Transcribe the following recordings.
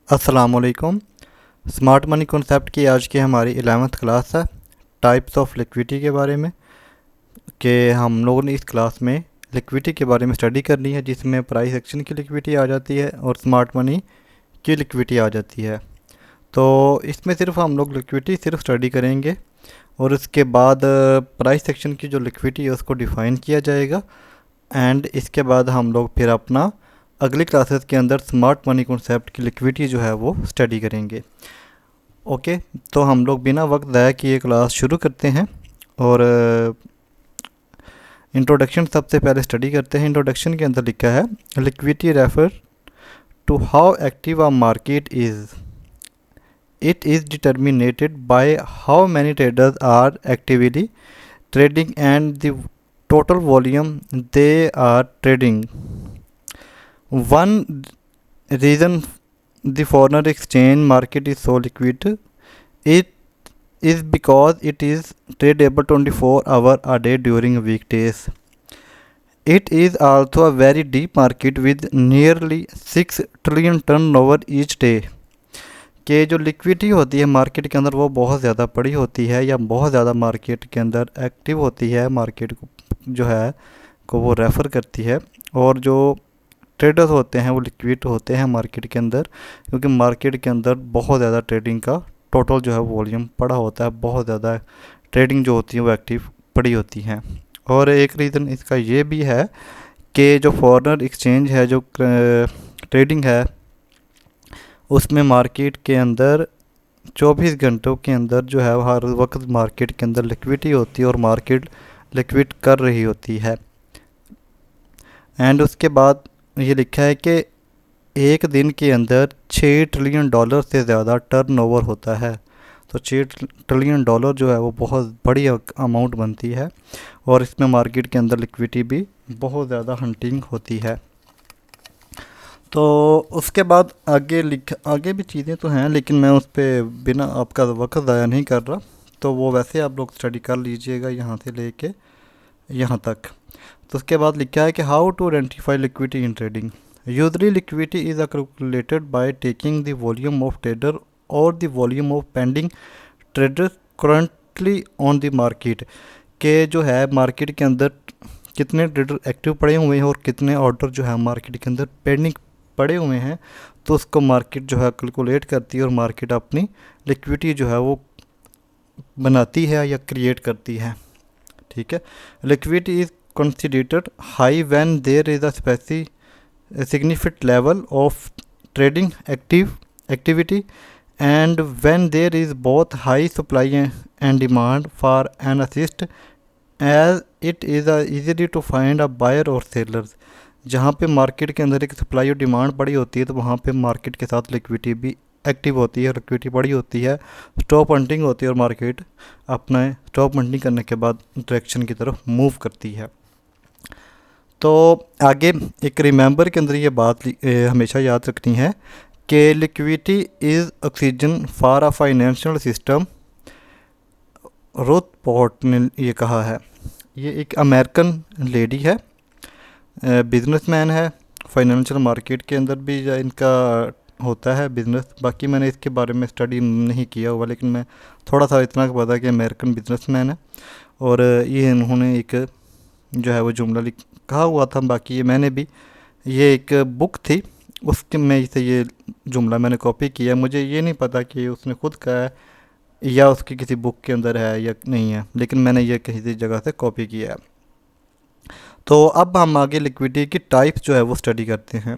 अस्सलामुअलैकुम। Smart money concept की आज की हमारी 11th क्लास है टाइप्स ऑफ लिक्विडिटी के बारे में। कि हम लोगों ने इस क्लास में लिक्विडिटी के बारे में स्टडी करनी है, जिसमें प्राइस एक्शन की लिक्विडिटी आ जाती है और स्मार्ट मनी की लिक्विडिटी आ जाती है। तो इसमें सिर्फ हम लोग लिक्विडिटी सिर्फ स्टडी करेंगे और उसके बाद प्राइस एक्शन की जो लिक्विडिटी है उसको डिफ़ाइन किया जाएगा। एंड इसके बाद हम लोग फिर अपना अगली क्लासेस के अंदर स्मार्ट मनी कॉन्सेप्ट की लिक्विडिटी जो है वो स्टडी करेंगे। ओके, तो हम लोग बिना वक्त ज़ाया किए क्लास शुरू करते हैं और इंट्रोडक्शन सबसे पहले स्टडी करते हैं। इंट्रोडक्शन के अंदर लिखा है liquidity refer to how active a market is. It is determinated by how many traders are actively trading and the total volume they are trading. One reason the foreign exchange market is so liquid, it is because it is tradable 24 hours a day during weekdays. It is also a very deep market with nearly 6 trillion turnover each day. कि जो liquidity होती है market के अंदर वो बहुत ज़्यादा बड़ी होती है या बहुत ज़्यादा मार्केट के अंदर एक्टिव होती है, मार्केट को जो है को वो रेफ़र करती है। और जो ट्रेडर्स होते हैं वो लिक्विड होते हैं मार्केट के अंदर, क्योंकि मार्केट के अंदर बहुत ज़्यादा ट्रेडिंग का टोटल जो है वॉल्यूम पड़ा होता है, बहुत ज़्यादा ट्रेडिंग जो होती है वो एक्टिव पड़ी होती हैं। और एक रीज़न इसका ये भी है कि जो फॉरेन एक्सचेंज है, जो ट्रेडिंग है, उसमें मार्केट के अंदर 24 घंटों के अंदर जो है हर वक्त मार्केट के अंदर लिक्विडिटी होती है और मार्केट लिक्विड कर रही होती है। एंड उसके बाद ये लिखा है कि एक दिन के अंदर 6 ट्रिलियन डॉलर से ज़्यादा टर्नओवर होता है। तो 6 ट्रिलियन डॉलर जो है वो बहुत बड़ी अमाउंट बनती है और इसमें मार्केट के अंदर लिक्विडिटी भी बहुत ज़्यादा हंटिंग होती है। तो उसके बाद आगे भी चीज़ें तो हैं, लेकिन मैं उस पर बिना आपका वक्त ज़ाया नहीं कर रहा, तो वो वैसे आप लोग स्टडी कर लीजिएगा यहाँ से लेके यहाँ तक। तो उसके बाद लिखा है कि how to identify liquidity in trading. Usually liquidity is calculated by taking the volume of trader और the volume of pending trader currently on the market. के जो है मार्केट के अंदर कितने ट्रेडर एक्टिव पड़े हुए हैं और कितने ऑर्डर जो है मार्केट के अंदर पेंडिंग पड़े हुए हैं, तो उसको मार्केट जो है कैलकुलेट करती है और मार्केट अपनी लिक्विडिटी जो है वो बनाती है या क्रिएट करती है। ठीक है, liquidity is considered high when there is a significant level of trading activity and when there is both high supply and demand for an asset as it is easily to find a buyer और sellers. जहाँ पे market के अंदर एक supply और demand बड़ी होती है तो वहाँ पे मार्केट के साथ लिक्विडिटी भी एक्टिव होती है, लिक्विडिटी बड़ी होती है, स्टॉप हंटिंग होती है और मार्केट अपना स्टॉप हंटिंग करने के बाद डायरेक्शन की तरफ मूव करती है। तो आगे एक रिमेंबर के अंदर ये बात हमेशा याद रखनी है कि liquidity is oxygen for a financial system. Ruth port ने ये कहा है। ये एक अमेरिकन लेडी है, बिजनेसमैन है, फाइनेंशियल मार्केट के अंदर भी इनका होता है बिज़नेस। बाकी मैंने इसके बारे में स्टडी नहीं किया हुआ, लेकिन मैं थोड़ा सा इतना पता कि अमेरिकन बिजनेसमैन है। और ये इन्होंने एक जो है वो जुमला कहा हुआ था। बाकी ये मैंने भी ये एक बुक थी उसके में से ये जुमला मैंने कॉपी किया। मुझे ये नहीं पता कि उसने खुद कहा है या उसकी किसी बुक के अंदर है या नहीं है, लेकिन मैंने ये किसी जगह से कॉपी किया है। तो अब हम आगे लिक्विडिटी की टाइप्स जो है वो स्टडी करते हैं।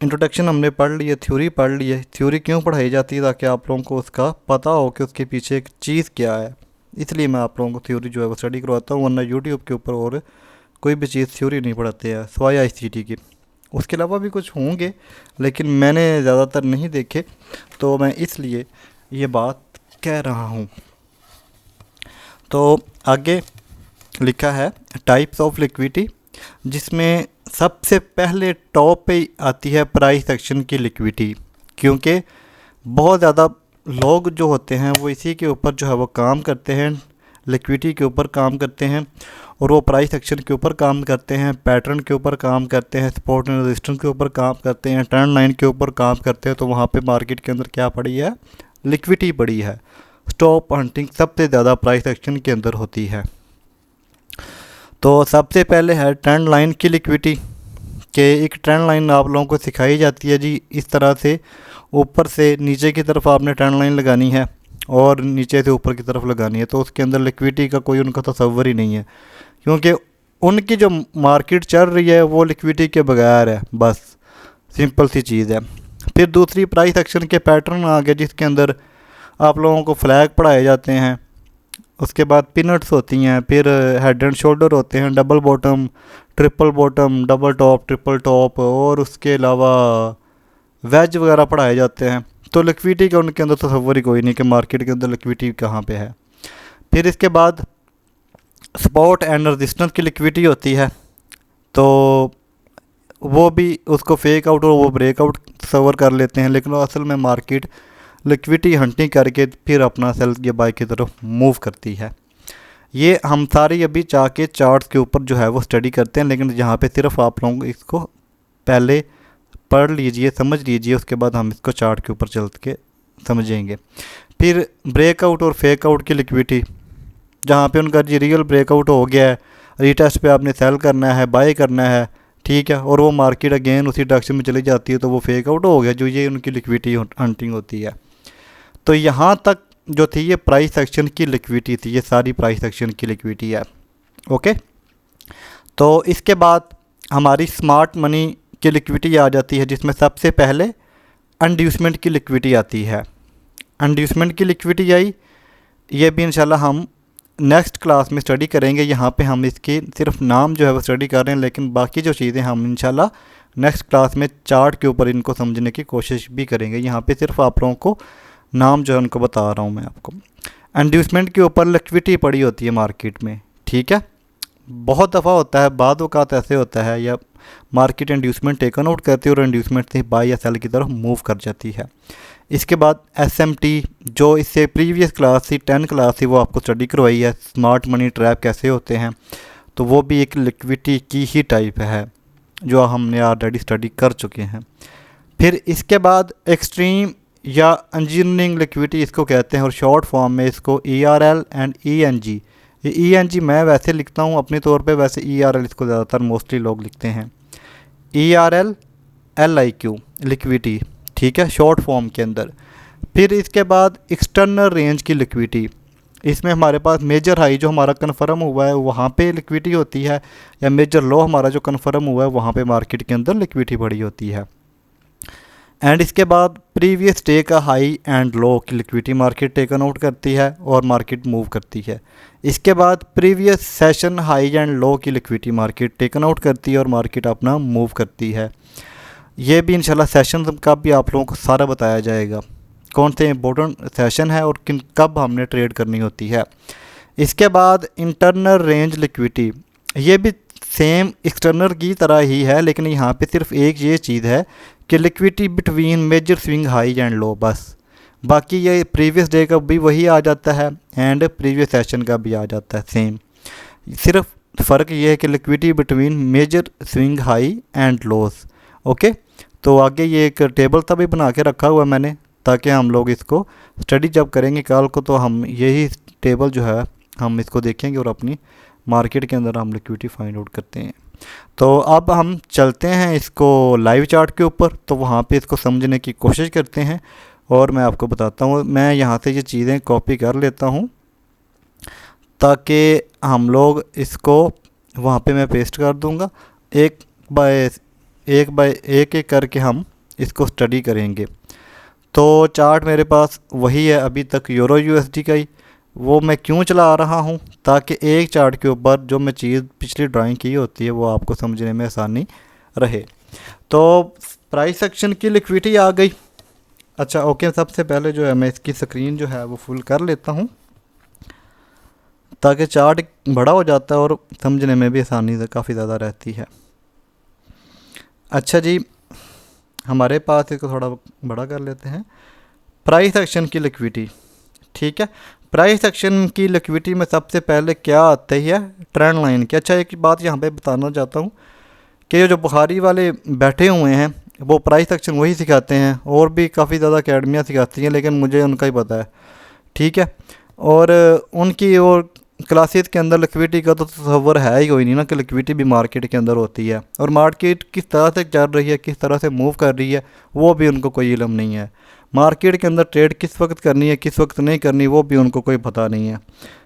इंट्रोडक्शन हमने पढ़ ली है, थ्योरी पढ़ ली है। थ्योरी क्यों पढ़ाई जाती है? ताकि आप लोगों को उसका पता हो कि उसके पीछे एक चीज़ क्या है, इसलिए मैं आप लोगों को थ्योरी जो है वो स्टडी करवाता हूँ। वरना यूट्यूब के ऊपर और कोई भी चीज़ थ्योरी नहीं पढ़ाते हैं सिवाय ICT की। उसके अलावा भी कुछ होंगे लेकिन मैंने ज़्यादातर नहीं देखे, तो मैं इसलिए ये बात कह रहा हूँ। तो आगे लिखा है टाइप्स ऑफ लिक्विडिटी, जिसमें सबसे पहले टॉप पे आती है प्राइस एक्शन की लिक्विडिटी, क्योंकि बहुत ज़्यादा लोग जो होते हैं वो इसी के ऊपर जो है वो काम करते हैं। लिक्विडिटी के ऊपर काम करते हैं और वो प्राइस एक्शन के ऊपर काम करते हैं, पैटर्न के ऊपर काम करते हैं, सपोर्ट एंड रेजिस्टेंस के ऊपर काम करते हैं, ट्रेंड लाइन के ऊपर काम करते हैं, तो वहाँ पे मार्केट के अंदर क्या पड़ी है, लिक्विडिटी पड़ी है। स्टॉप हंटिंग सबसे ज़्यादा प्राइस एक्शन के अंदर होती है। तो सबसे पहले है ट्रेंड लाइन की लिक्विडिटी, कि एक ट्रेंड लाइन आप लोगों को सिखाई जाती है जी, इस तरह से ऊपर से नीचे की तरफ आपने ट्रेंड लाइन लगानी है और नीचे से ऊपर की तरफ लगानी है, तो उसके अंदर लिक्विडिटी का कोई उनका तस्वर ही नहीं है, क्योंकि उनकी जो मार्केट चल रही है वो लिक्विडिटी के बगैर है, बस सिंपल सी चीज़ है। फिर दूसरी प्राइस एक्शन के पैटर्न आ गए, जिसके अंदर आप लोगों को फ्लैग पढ़ाए जाते हैं, उसके बाद पिनट्स होती हैं, फिर हेड एंड शोल्डर होते हैं, double bottom, triple bottom, double top, triple top, और उसके अलावा वेज वगैरह पढ़ाए जाते हैं। तो लिक्विडिटी का उनके अंदर तस्वर ही कोई नहीं कि मार्केट के अंदर लिक्विडिटी कहाँ पे है। फिर इसके बाद सपोर्ट एंड रेजिस्टेंस की लिक्विडिटी होती है, तो वो भी उसको फेक आउट और वो ब्रेकआउट तस्वर कर लेते हैं, लेकिन असल में मार्केट लिक्विडिटी हंटिंग करके फिर अपना सेल या बाई की तरफ मूव करती है। ये हम सारी अभी के चार्ट्स के ऊपर जो है वो स्टडी करते हैं, लेकिन यहाँ पे सिर्फ आप लोग इसको पहले पढ़ लीजिए, समझ लीजिए, उसके बाद हम इसको चार्ट के ऊपर चल के समझेंगे। फिर ब्रेकआउट और फेक आउट की लिक्विडिटी, जहाँ पे उनका जी रियल ब्रेकआउट हो गया है, रीटेस्ट पे आपने सेल करना है, बाय करना है, ठीक है, और वो मार्केट अगेन उसी डायरेक्शन में चली जाती है, तो वो फेक आउट हो गया, जो ये उनकी लिक्विडिटी हंटिंग होती है। तो यहाँ तक जो थी ये प्राइस एक्शन की लिक्विडिटी थी, ये सारी प्राइस एक्शन की लिक्विडिटी है। ओके, तो इसके बाद हमारी स्मार्ट मनी की लिक्विडिटी आ जाती है, जिसमें सबसे पहले इंड्यूसमेंट की लिक्विडिटी आती है। इंड्यूसमेंट की लिक्विडिटी आई, ये भी इंशाल्लाह हम नेक्स्ट क्लास में स्टडी करेंगे। यहाँ पे हम इसकी सिर्फ नाम जो है वो स्टडी कर रहे हैं, लेकिन बाकी जो चीज़ें हम इंशाल्लाह नेक्स्ट क्लास में चार्ट के ऊपर इनको समझने की कोशिश भी करेंगे। यहाँ पे सिर्फ आप लोगों को नाम जो है उनको बता रहा हूँ मैं आपको। इंड्यूसमेंट के ऊपर लिक्विडिटी पड़ी होती है मार्केट में, ठीक है, बहुत दफ़ा होता है, बाद वक़्त ऐसे होता है या मार्केट इंड्यूसमेंट टेकन आउट करती है और इंड्यूसमेंट से बाय या सेल की तरफ मूव कर जाती है। इसके बाद एसएमटी, जो इससे प्रीवियस क्लास थी 10 क्लास थी, वो आपको स्टडी करवाई है, स्मार्ट मनी ट्रैप कैसे होते हैं, तो वो भी एक लिक्विडिटी की ही टाइप है जो हमने ऑलरेडी स्टडी कर चुके हैं। फिर इसके बाद एक्सट्रीम या इंजीनियरिंग लिक्विडिटी इसको कहते हैं, और शॉर्ट फॉर्म में इसको ERL एंड ENG, ये ENG मैं वैसे लिखता हूँ अपने तौर पे, वैसे ERL इसको ज़्यादातर मोस्टली लोग लिखते हैं। ERL LIQ लिक्विडिटी, ठीक है, शॉर्ट फॉर्म के अंदर। फिर इसके बाद एक्सटर्नल रेंज की लिक्विडिटी, इसमें हमारे पास मेजर हाई जो हमारा कन्फर्म हुआ है वहाँ पे लिक्विडिटी होती है, या मेजर लो हमारा जो कन्फर्म हुआ है वहाँ पे मार्केट के अंदर लिक्विडिटी बढ़ी होती है। एंड इसके बाद प्रीवियस डे का हाई एंड लो की लिक्विडिटी मार्केट टेकन आउट करती है और मार्केट मूव करती है। इसके बाद प्रीवियस सेशन हाई एंड लो की लिक्विडिटी मार्केट टेकन आउट करती है और मार्केट अपना मूव करती है। ये भी इंशाल्लाह सेशन का भी आप लोगों को सारा बताया जाएगा, कौन से इंपॉर्टेंट सेशन है और किन कब हमने ट्रेड करनी होती है। इसके बाद इंटरनल रेंज लिक्विडिटी, ये भी सेम एक्सटर्नल की तरह ही है, लेकिन यहाँ पे सिर्फ एक ये चीज़ है कि liquidity between major swing high and low, बस। बाकी ये प्रीवियस डे का भी वही आ जाता है एंड प्रीवियस सेशन का भी आ जाता है सेम, सिर्फ फ़र्क ये है कि liquidity between major swing high and lows. Okay, तो आगे ये एक टेबल सा भी बना के रखा हुआ मैंने, ताकि हम लोग इसको स्टडी जब करेंगे कल को तो हम यही टेबल जो है हम इसको देखेंगे और अपनी मार्केट के अंदर हम लिक्विडिटी फाइंड आउट करते हैं। तो अब हम चलते हैं इसको लाइव चार्ट के ऊपर, तो वहाँ पे इसको समझने की कोशिश करते हैं और मैं आपको बताता हूँ। मैं यहाँ से ये चीज़ें कॉपी कर लेता हूँ ताकि हम लोग इसको वहाँ पे मैं पेस्ट कर दूँगा, एक बाय एक करके हम इसको स्टडी करेंगे। तो चार्ट मेरे पास वही है अभी तक यूरो USD का ही, वो मैं क्यों चला रहा हूँ ताकि एक चार्ट के ऊपर जो मैं चीज़ पिछली ड्राइंग की होती है वो आपको समझने में आसानी रहे। तो प्राइस सेक्शन की लिक्विडिटी आ गई। अच्छा ओके, सबसे पहले जो है मैं इसकी स्क्रीन जो है वो फुल कर लेता हूँ ताकि चार्ट बड़ा हो जाता है और समझने में भी आसानी से काफ़ी ज़्यादा रहती है। अच्छा जी, हमारे पास इसको थोड़ा बड़ा कर लेते हैं। प्राइस एक्शन की लिक्विडिटी, ठीक है, प्राइस एक्शन की लिक्विडिटी में सबसे पहले क्या आती है, ट्रेंड लाइन की। अच्छा एक बात यहाँ पे बताना चाहता हूँ कि ये जो बुखारी वाले बैठे हुए हैं वो प्राइस एक्शन वही सिखाते हैं, और भी काफ़ी ज़्यादा अकेडमियाँ सिखाती हैं, लेकिन मुझे उनका ही पता है, ठीक है। और उनकी और क्लासेस के अंदर लिक्विडिटी का तो तस्वर है ही कोई नहीं ना कि लिक्विडिटी भी मार्केट के अंदर होती है, और मार्केट किस तरह से चल रही है, किस तरह से मूव कर रही है, वो भी उनको कोई इल्म नहीं है। मार्केट के अंदर ट्रेड किस वक्त करनी है, किस वक्त नहीं करनी, वो भी उनको कोई पता नहीं है।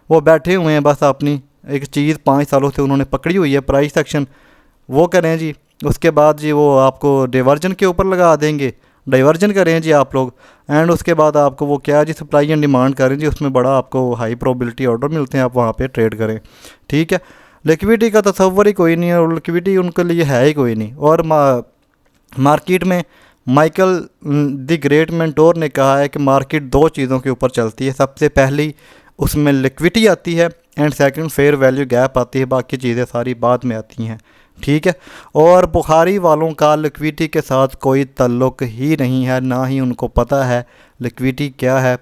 वो बैठे हुए हैं बस अपनी एक चीज़ 5 सालों से उन्होंने पकड़ी हुई है, प्राइस एक्शन, वो करें जी। उसके बाद जी वो आपको डाइवर्जन के ऊपर लगा देंगे, डाइवर्जन करें जी आप लोग, एंड उसके बाद आपको वो क्या जी सप्लाई एंड डिमांड करें जी, उसमें बड़ा आपको हाई प्रोबेबिलिटी ऑर्डर मिलते हैं, आप वहाँ पे ट्रेड करें, ठीक है। लिक्विडिटी का तस्वर ही कोई नहीं है, और लिक्विडिटी उनके लिए है ही कोई नहीं। और मार्केट में माइकल द ग्रेट मेंटोर ने कहा है कि मार्केट 2 चीज़ों के ऊपर चलती है, सबसे पहली उसमें लिक्विडिटी आती है, and second fair value gap आती है, बाकी चीज़ें सारी बाद में आती हैं, ठीक है। और बुखारी वालों का लिक्विडिटी के साथ कोई ताल्लुक़ ही नहीं है, ना ही उनको पता है लिक्विडिटी क्या है,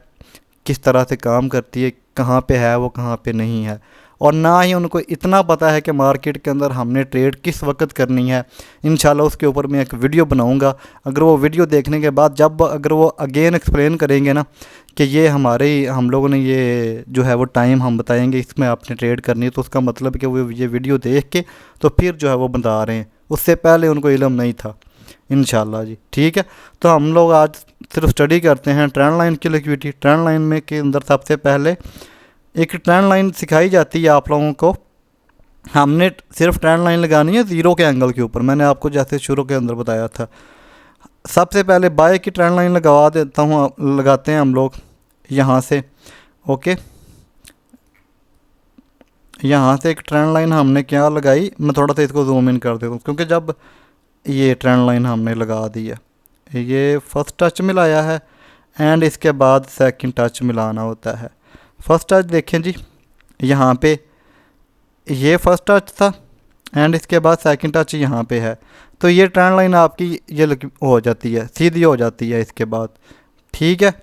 किस तरह से काम करती है, कहाँ पे है वो, कहाँ पे नहीं है, और ना ही उनको इतना पता है कि मार्केट के अंदर हमने ट्रेड किस वक्त करनी है। इंशाल्लाह उसके ऊपर मैं एक वीडियो बनाऊंगा। अगर वो वीडियो देखने के बाद जब अगर वो अगेन एक्सप्लेन करेंगे ना कि ये हम लोगों ने ये जो है वो टाइम हम बताएंगे इसमें आपने ट्रेड करनी है, तो उसका मतलब कि वो ये वीडियो देख के तो फिर जो है वो बता रहे हैं, उससे पहले उनको इल्म नहीं था इंशाल्लाह जी, ठीक है। तो हम लोग आज सिर्फ स्टडी करते हैं ट्रेंड लाइन की लिक्विडिटी। ट्रेंड लाइन में के अंदर सबसे पहले एक ट्रेंड लाइन सिखाई जाती है आप लोगों को। हमने सिर्फ ट्रेंड लाइन लगानी है ज़ीरो के एंगल के ऊपर, मैंने आपको जैसे शुरू के अंदर बताया था। सबसे पहले बाय की ट्रेंड लाइन लगवा देता हूँ, लगाते हैं हम लोग यहाँ से, ओके। यहाँ से एक ट्रेंड लाइन हमने क्या लगाई, मैं थोड़ा सा इसको जूम इन कर देता हूँ, क्योंकि जब ये ट्रेंड लाइन हमने लगा दी है, ये फर्स्ट टच मिलाया है, एंड इसके बाद सेकंड टच मिलाना होता है। फर्स्ट टच देखें जी, यहाँ पे ये फर्स्ट टच था, एंड इसके बाद सेकंड टच यहाँ पे है, तो ये ट्रेंड लाइन आपकी ये हो जाती है, सीधी हो जाती है इसके बाद, ठीक है।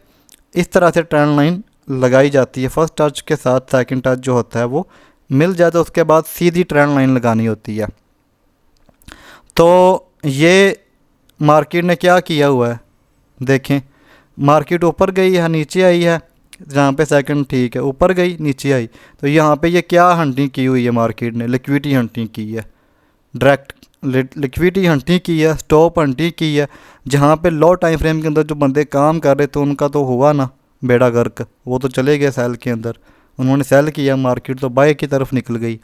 इस तरह से ट्रेंड लाइन लगाई जाती है, फर्स्ट टच के साथ सेकंड टच जो होता है वो मिल जाए, तो उसके बाद सीधी ट्रेंड लाइन लगानी होती है। तो ये मार्केट ने क्या किया हुआ है, देखें मार्केट ऊपर गई है, नीचे आई है, जहाँ पे सेकंड ठीक है, ऊपर गई नीचे आई, तो यहाँ पे ये क्या हंटिंग की हुई है मार्केट ने, लिक्विडिटी हंटिंग की है, डायरेक्ट लिक्विडिटी हंटिंग की है, स्टॉप हंटिंग की है। जहाँ पे लो टाइम फ्रेम के अंदर जो बंदे काम कर रहे तो उनका तो हुआ ना बेड़ा गर्क, वो तो चले गए सेल के अंदर, उन्होंने सेल किया, मार्केट तो बाय की तरफ निकल गई,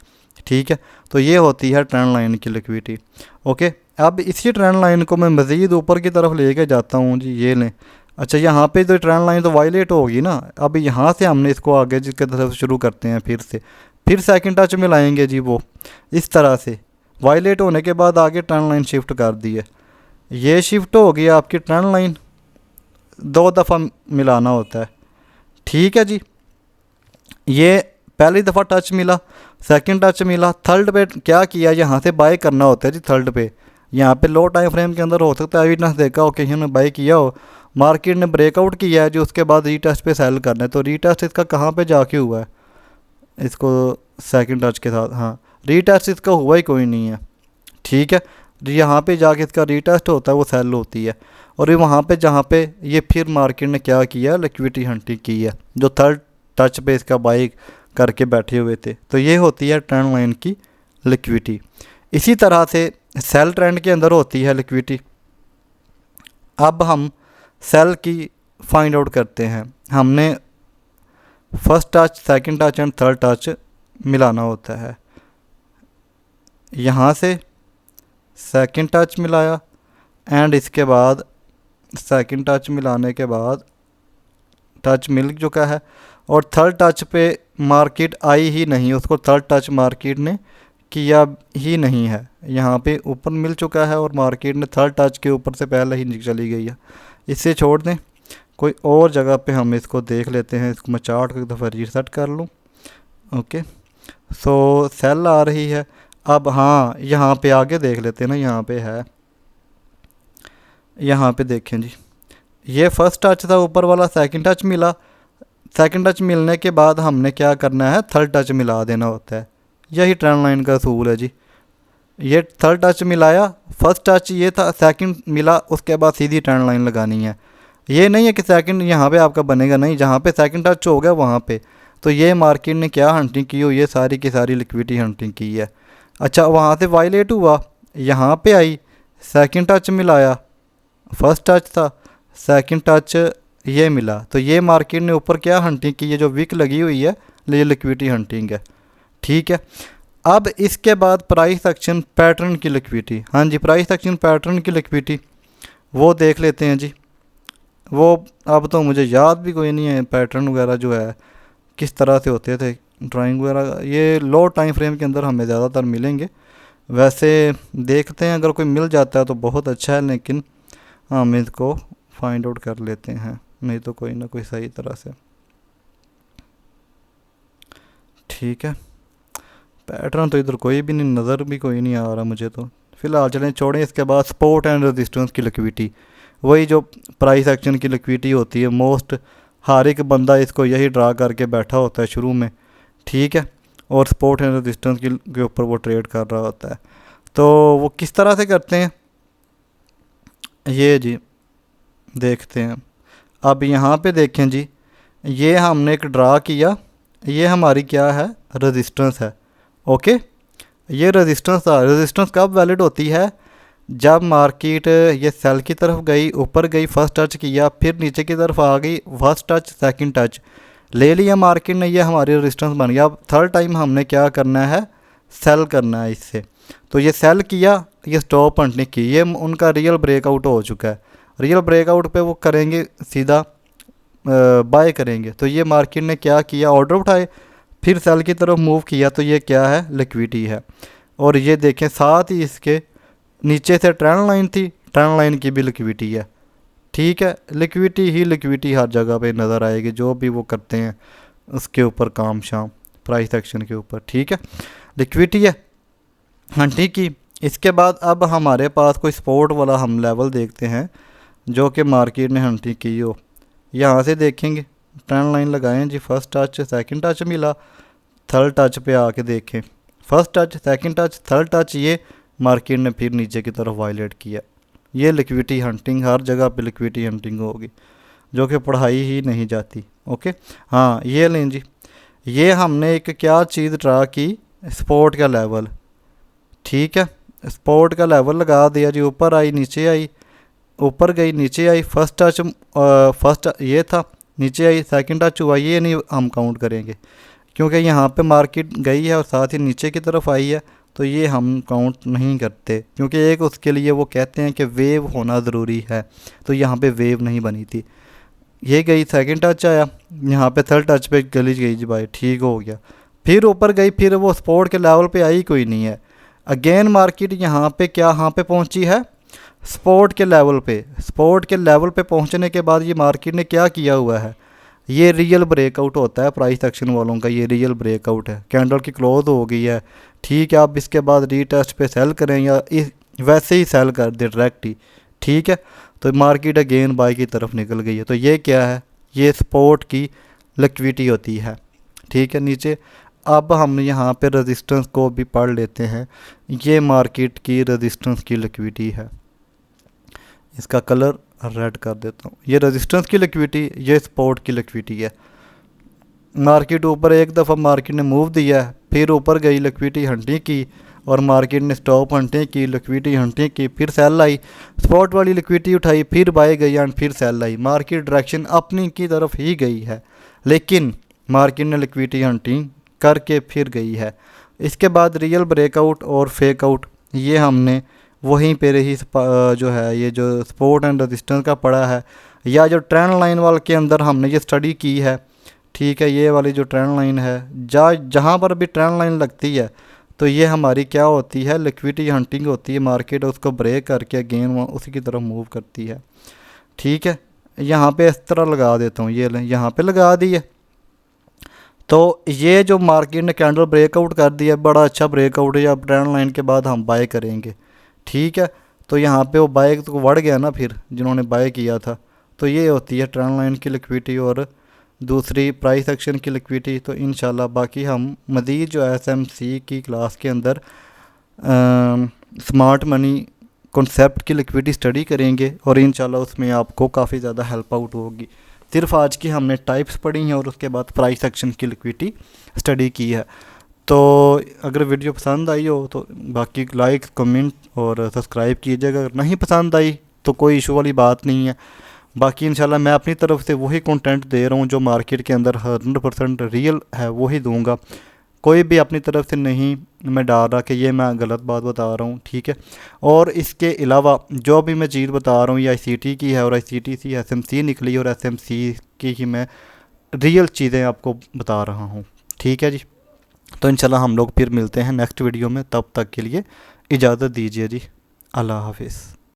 ठीक है। तो ये होती है ट्रेंड लाइन की लिक्विडिटी, ओके। अब इसी ट्रेंड लाइन को मैं मज़ीद ऊपर की तरफ लेके जाता हूँ जी, ये लें। अच्छा यहाँ पे तो ट्रेंड लाइन तो वायलेट होगी ना, अब यहाँ से हमने इसको आगे जिसके तरफ शुरू करते हैं, फिर सेकंड टच में लाएंगे जी, वो इस तरह से वायलेट होने के बाद आगे ट्रेंड लाइन शिफ्ट कर दी है, ये शिफ्ट हो गई आपकी ट्रेंड लाइन, 2 दफ़ा मिलाना होता है, ठीक है जी। ये पहली दफ़ा टच मिला, सेकंड टच मिला, थर्ड पे क्या किया, यहाँ से बाय करना होता है जी, थर्ड पे यहाँ पे लो टाइम फ्रेम के अंदर हो सकता है एविडेंस देखा हो, किसी ने बाय किया हो, मार्केट ने ब्रेकआउट किया है जी, उसके बाद रीटेस्ट पे सेल करना है, तो रीटेस्ट इसका कहाँ पे जाके हुआ है, इसको सेकंड टच के साथ, हाँ रीटेस्ट इसका हुआ ही कोई नहीं है, ठीक है। यहाँ पे जाके इसका रीटेस्ट होता है, वो सेल होती है, और ये वहाँ पे जहाँ पे ये फिर मार्केट ने क्या किया, लिक्विडिटी हंटिंग की है, जो थर्ड टच पे इसका बाई करके बैठे हुए थे, तो ये होती है ट्रेंड लाइन की लिक्विडिटी। इसी तरह से सेल ट्रेंड के अंदर होती है लिक्विडिटी। अब हम सेल की फाइंड आउट करते हैं, हमने first touch, second touch and third touch मिलाना होता है। यहाँ से सेकंड टच मिलाया, एंड इसके बाद सेकंड टच मिलाने के बाद टच मिल चुका है, और थर्ड टच पे मार्केट आई ही नहीं, उसको थर्ड टच मार्केट ने किया ही नहीं है, यहाँ पे ऊपर मिल चुका है और मार्केट ने थर्ड टच के ऊपर से पहले ही चली गई है। इसे छोड़ दें, कोई और जगह पे हम इसको देख लेते हैं, इसको मैं चार्ट को एक दफ़ा रीसेट कर लूँ, ओके। सो सेल आ रही है, अब हाँ यहाँ पे आगे देख लेते हैं ना, यहाँ पे है, यहाँ पे देखें जी, ये फर्स्ट टच था ऊपर वाला, सेकंड टच मिला, सेकंड टच मिलने के बाद हमने क्या करना है, थर्ड टच मिला देना होता है। यही ट्रेंड लाइन का असूल है जी। ये थर्ड टच मिलाया, फर्स्ट टच ये था, सेकंड मिला, उसके बाद सीधी ट्रेंड लाइन लगानी है। ये नहीं है कि सेकंड यहाँ पे आपका बनेगा, नहीं, जहाँ पे सेकंड टच हो गया वहाँ पे। तो ये मार्केट ने क्या हंटिंग की हो, ये सारी की सारी लिक्विडिटी हंटिंग की है। अच्छा, वहाँ से वायलेट हुआ, यहाँ पे आई, सेकंड टच मिलाया, फर्स्ट टच था, सेकंड टच ये मिला, तो ये मार्केट ने ऊपर क्या हंटिंग की है, जो विक लगी हुई है, ये लिक्विडिटी हंटिंग है। ठीक है, अब इसके बाद प्राइस एक्शन पैटर्न की लिक्विडिटी। हाँ जी, प्राइस एक्शन पैटर्न की लिक्विडिटी वो देख लेते हैं जी। वो अब तो मुझे याद भी कोई नहीं है पैटर्न वगैरह जो है किस तरह से होते थे, ड्राइंग वगैरह ये लो टाइम फ्रेम के अंदर हमें ज़्यादातर मिलेंगे। वैसे देखते हैं, अगर कोई मिल जाता है तो बहुत अच्छा है, लेकिन हम इसको फाइंड आउट कर लेते हैं, नहीं तो कोई ना कोई सही तरह से। ठीक है, पैटर्न तो इधर कोई भी नहीं, नज़र भी कोई नहीं आ रहा मुझे तो। फ़िलहाल चलें, छोड़ें। इसके बाद सपोर्ट एंड रेजिस्टेंस की लिक्विडिटी, वही जो प्राइस एक्शन की लिक्विडिटी होती है, मोस्ट हर एक बंदा इसको यही ड्रा करके बैठा होता है शुरू में। ठीक है, और सपोर्ट एंड रेजिस्टेंस के ऊपर वो ट्रेड कर रहा होता है। तो वो किस तरह से करते हैं ये जी देखते हैं। अब यहाँ पे देखें जी, ये हमने एक ड्रा किया, ये हमारी क्या है, रेजिस्टेंस है। ओके, ये रेजिस्टेंस था। रेजिस्टेंस कब वैलिड होती है, जब मार्केट ये सेल की तरफ गई, ऊपर गई, फर्स्ट टच किया, फिर नीचे की तरफ आ गई, फर्स्ट टच, सेकंड टच ले लिया मार्केट ने, ये हमारी रेजिस्टेंस बन गया। अब थर्ड टाइम हमने क्या करना है, सेल करना है इससे। तो ये सेल किया, ये स्टॉप हंटिंग की, ये उनका रियल ब्रेकआउट हो चुका है। रियल ब्रेकआउट पे वो करेंगे सीधा बाय करेंगे। तो ये मार्केट ने क्या किया, ऑर्डर उठाए, फिर सेल की तरफ मूव किया, तो ये क्या है, लिक्विडिटी है। और ये देखें साथ ही इसके नीचे से ट्रेंड लाइन थी, ट्रेंड लाइन की भी लिक्विडिटी है। ठीक है, लिक्विडिटी ही लिक्विडिटी हर जगह पे नज़र आएगी, जो भी वो करते हैं उसके ऊपर काम शाम, प्राइस एक्शन के ऊपर। ठीक है, लिक्विडिटी है। हाँ ठीक ही। इसके बाद अब हमारे पास कोई सपोर्ट वाला हम लेवल देखते हैं जो कि मार्केट ने हंटिंग की हो। यहाँ से देखेंगे, ट्रेंड लाइन लगाएं जी, फर्स्ट टच, सेकंड टच मिला, थर्ड टच पे आके देखें, first touch, second touch, third touch, ये मार्केट ने फिर नीचे की तरफ वायलेट किया। ये लिक्विडिटी हंटिंग, हर जगह पे लिक्विडिटी हंटिंग होगी, जो कि पढ़ाई ही नहीं जाती। ओके, हाँ ये लें जी, ये हमने एक क्या चीज़ ड्रा की, सपोर्ट का लेवल। ठीक है, सपोर्ट का लेवल लगा दिया जी, ऊपर आई, नीचे आई, ऊपर गई, नीचे आई, फर्स्ट टच, फर्स्ट ये था, नीचे आई, सेकंड टच हुआ, ये नहीं हम काउंट करेंगे क्योंकि यहाँ पे मार्केट गई है और साथ ही नीचे की तरफ आई है, तो ये हम काउंट नहीं करते, क्योंकि एक उसके लिए वो कहते हैं कि वेव होना ज़रूरी है, तो यहाँ पे वेव नहीं बनी थी। ये गई, सेकंड टच आया, यहाँ पे थर्ड टच पे गली गई जी भाई, ठीक हो गया, फिर ऊपर गई, फिर वो सपोर्ट के लेवल पे आई कोई नहीं है। अगेन मार्केट यहाँ पे यहाँ पे पहुँची है, सपोर्ट के लेवल पे। सपोर्ट के लेवल पे पहुँचने के बाद ये मार्केट ने क्या किया हुआ है, ये रियल ब्रेकआउट होता है प्राइस एक्शन वालों का, ये रियल ब्रेकआउट है, कैंडल की क्लोज हो गई है। ठीक है, आप इसके बाद रीटेस्ट पे सेल करें या वैसे ही सेल कर दे डायरेक्ट ही। ठीक है, तो मार्केट अगेन बाय की तरफ निकल गई है, तो ये क्या है, ये सपोर्ट की लिक्विडिटी होती है। ठीक है, नीचे अब हम यहाँ पे रेजिस्टेंस को भी पढ़ लेते हैं, ये मार्केट की रेजिस्टेंस की लिक्विडिटी है, इसका कलर रेड कर देता हूँ। ये रेजिस्टेंस की लिक्विडिटी, ये सपोर्ट की लिक्विडिटी है। मार्केट ऊपर एक दफ़ा मार्केट ने मूव दिया है, फिर ऊपर गई, लिक्विडिटी हंटिंग की, और मार्केट ने स्टॉप हंटिंग की, लिक्विडिटी हंटिंग की, फिर सेल आई, स्पॉट वाली लिक्विडिटी उठाई, फिर बाय गई एंड फिर सेल आई। मार्केट डायरेक्शन अपनी की तरफ ही गई है, लेकिन मार्केट ने लिक्विडिटी हंटिंग करके फिर गई है। इसके बाद रियल ब्रेकआउट और फेक आउट, ये हमने वहीं पे रही जो है, ये जो सपोर्ट एंड रेजिस्टेंस का पड़ा है, या जो ट्रेंड लाइन वाल के अंदर हमने ये स्टडी की है। ठीक है, ये वाली जो ट्रेंड लाइन है, जहाँ पर भी ट्रेंड लाइन लगती है तो ये हमारी क्या होती है, लिक्विडिटी हंटिंग होती है। मार्केट उसको ब्रेक करके अगेन उसी की तरफ मूव करती है। ठीक है, यहाँ पे इस तरह लगा देता हूँ, ये यहाँ पे लगा दी है। तो ये जो मार्केट ने कैंडल ब्रेकआउट कर दिया, बड़ा अच्छा ब्रेकआउट है, अब ट्रेंड लाइन के बाद हम बाय करेंगे। ठीक है, तो यहाँ पे वो बाय तो बढ़ गया ना, फिर जिन्होंने बाय किया था, तो ये होती है ट्रेंड लाइन की लिक्विडिटी और दूसरी प्राइस एक्शन की लिक्विडिटी। तो इंशाल्लाह बाकी हम मज़ीद जो एसएमसी की क्लास के अंदर स्मार्ट मनी कॉन्सेप्ट की लिक्विडिटी स्टडी करेंगे और इंशाल्लाह उसमें आपको काफ़ी ज़्यादा हेल्प आउट होगी। सिर्फ आज की हमने टाइप्स पढ़ी हैं और उसके बाद प्राइस एक्शन की लिक्विडिटी स्टडी की है। तो अगर वीडियो पसंद आई हो तो बाकी लाइक कमेंट और सब्सक्राइब कीजिएगा। अगर नहीं पसंद आई तो कोई इशू वाली बात नहीं है। बाकी इंशाल्लाह मैं अपनी तरफ से वही कंटेंट दे रहा हूँ जो मार्केट के अंदर 100% रियल है, वही दूंगा। कोई भी अपनी तरफ से नहीं मैं डाल रहा कि ये मैं गलत बात बता रहा हूँ, ठीक है। और इसके अलावा जो भी मैं चीज़ बता रहा हूँ ये आईसीटी की है और आईसीटी से एसएमसी निकली और एसएमसी की ही मैं रियल चीज़ें आपको बता रहा हूँ, ठीक है जी। तो इंशाल्लाह हम लोग फिर मिलते हैं नेक्स्ट वीडियो में, तब तक के लिए इजाज़त दीजिए जी। अल्लाह हाफिज़।